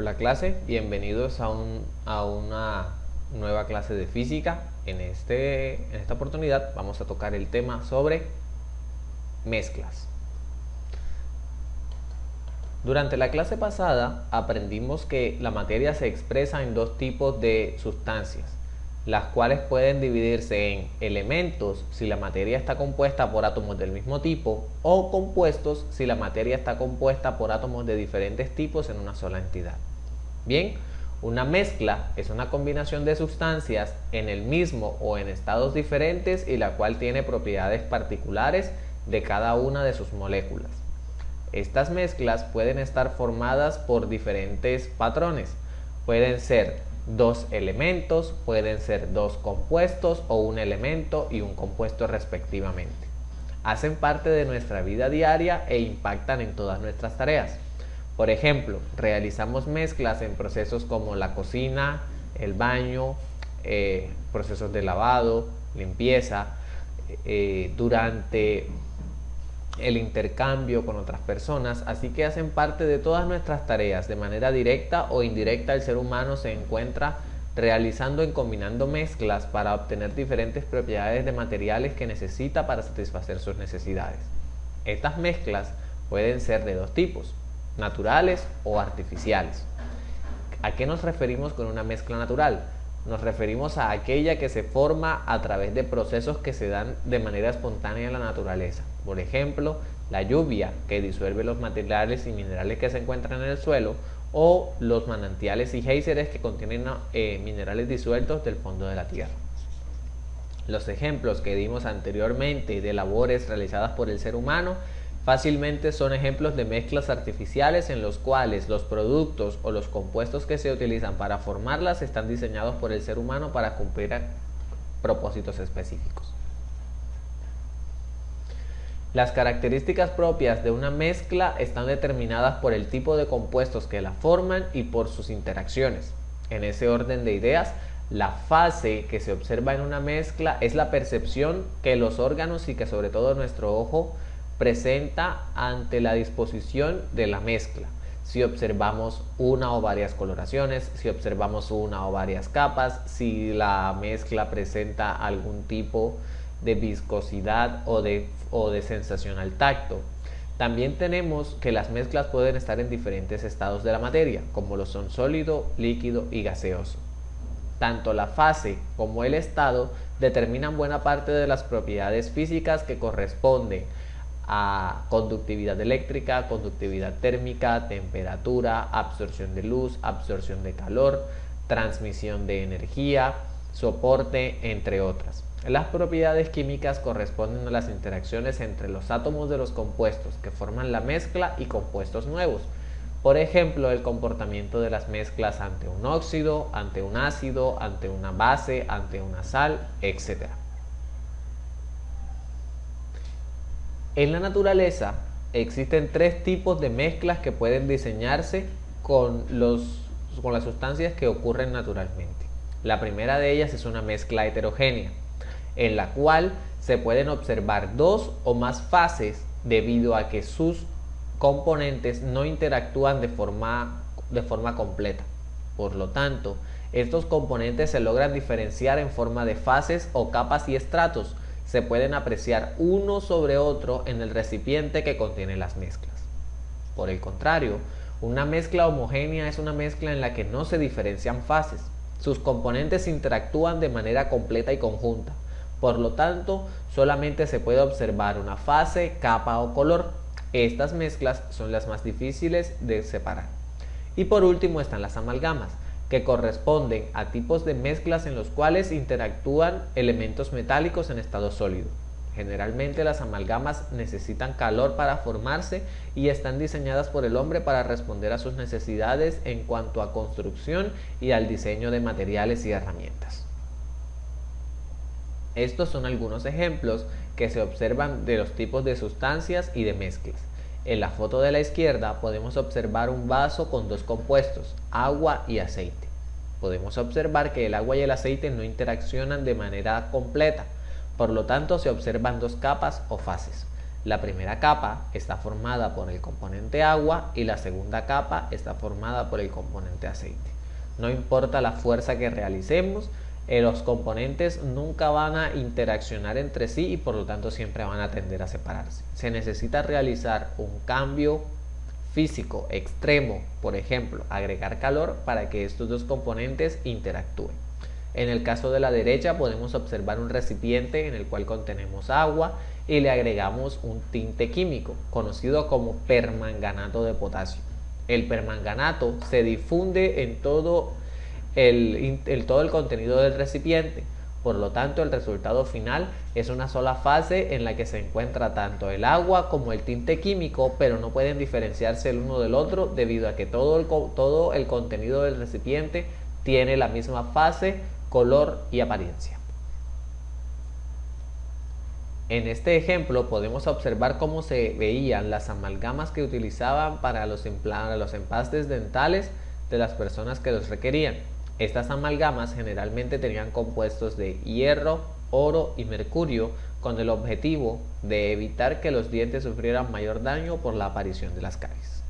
Hola clase, bienvenidos a una nueva clase de física. En esta oportunidad vamos a tocar el tema sobre mezclas. Durante la clase pasada aprendimos que la materia se expresa en dos tipos de sustancias, las cuales pueden dividirse en elementos si la materia está compuesta por átomos del mismo tipo, o compuestos si la materia está compuesta por átomos de diferentes tipos en una sola entidad. Bien, una mezcla es una combinación de sustancias en el mismo o en estados diferentes y la cual tiene propiedades particulares de cada una de sus moléculas. Estas mezclas pueden estar formadas por diferentes patrones. Pueden ser dos elementos, pueden ser dos compuestos o un elemento y un compuesto respectivamente. Hacen parte de nuestra vida diaria e impactan en todas nuestras tareas. Por ejemplo, realizamos mezclas en procesos como la cocina, el baño, procesos de lavado, limpieza, durante el intercambio con otras personas, así que hacen parte de todas nuestras tareas. De manera directa o indirecta, el ser humano se encuentra realizando y combinando mezclas para obtener diferentes propiedades de materiales que necesita para satisfacer sus necesidades. Estas mezclas pueden ser de dos tipos: naturales o artificiales. ¿A qué nos referimos con una mezcla natural? Nos referimos a aquella que se forma a través de procesos que se dan de manera espontánea en la naturaleza. Por ejemplo, la lluvia, que disuelve los materiales y minerales que se encuentran en el suelo, o los manantiales y géiseres, que contienen minerales disueltos del fondo de la tierra. Los ejemplos que dimos anteriormente de labores realizadas por el ser humano fácilmente son ejemplos de mezclas artificiales en los cuales los productos o los compuestos que se utilizan para formarlas están diseñados por el ser humano para cumplir propósitos específicos. Las características propias de una mezcla están determinadas por el tipo de compuestos que la forman y por sus interacciones. En ese orden de ideas, la fase que se observa en una mezcla es la percepción que los órganos y que sobre todo nuestro ojo presenta ante la disposición de la mezcla. Si observamos una o varias coloraciones, si observamos una o varias capas, si la mezcla presenta algún tipo de viscosidad o de sensación al tacto. También tenemos que las mezclas pueden estar en diferentes estados de la materia, como lo son sólido, líquido y gaseoso. Tanto la fase como el estado determinan buena parte de las propiedades físicas que corresponden a conductividad eléctrica, conductividad térmica, temperatura, absorción de luz, absorción de calor, transmisión de energía, soporte, entre otras. Las propiedades químicas corresponden a las interacciones entre los átomos de los compuestos que forman la mezcla y compuestos nuevos. Por ejemplo, el comportamiento de las mezclas ante un óxido, ante un ácido, ante una base, ante una sal, etc. En la naturaleza existen tres tipos de mezclas que pueden diseñarse con las sustancias que ocurren naturalmente. La primera de ellas es una mezcla heterogénea, en la cual se pueden observar dos o más fases debido a que sus componentes no interactúan de forma completa. Por lo tanto, estos componentes se logran diferenciar en forma de fases o capas y estratos. Se pueden apreciar uno sobre otro en el recipiente que contiene las mezclas. Por el contrario, una mezcla homogénea es una mezcla en la que no se diferencian fases. Sus componentes interactúan de manera completa y conjunta. Por lo tanto, solamente se puede observar una fase, capa o color. Estas mezclas son las más difíciles de separar. Y por último están las amalgamas, que corresponden a tipos de mezclas en los cuales interactúan elementos metálicos en estado sólido. Generalmente las amalgamas necesitan calor para formarse y están diseñadas por el hombre para responder a sus necesidades en cuanto a construcción y al diseño de materiales y herramientas. Estos son algunos ejemplos que se observan de los tipos de sustancias y de mezclas. En la foto de la izquierda podemos observar un vaso con dos compuestos, agua y aceite. Podemos observar que el agua y el aceite no interaccionan de manera completa, por lo tanto se observan dos capas o fases. La primera capa está formada por el componente agua y la segunda capa está formada por el componente aceite. No importa la fuerza que realicemos, los componentes nunca van a interaccionar entre sí y por lo tanto siempre van a tender a separarse. Se necesita realizar un cambio físico extremo, por ejemplo, agregar calor para que estos dos componentes interactúen. En el caso de la derecha podemos observar un recipiente en el cual contenemos agua y le agregamos un tinte químico conocido como permanganato de potasio. El permanganato se difunde en todo el contenido del recipiente. Por lo tanto, el resultado final es una sola fase en la que se encuentra tanto el agua como el tinte químico, pero no pueden diferenciarse el uno del otro debido a que todo el contenido del recipiente tiene la misma fase, color y apariencia. En este ejemplo podemos observar cómo se veían las amalgamas que utilizaban para los empastes dentales de las personas que los requerían. Estas amalgamas generalmente tenían compuestos de hierro, oro y mercurio con el objetivo de evitar que los dientes sufrieran mayor daño por la aparición de las caries.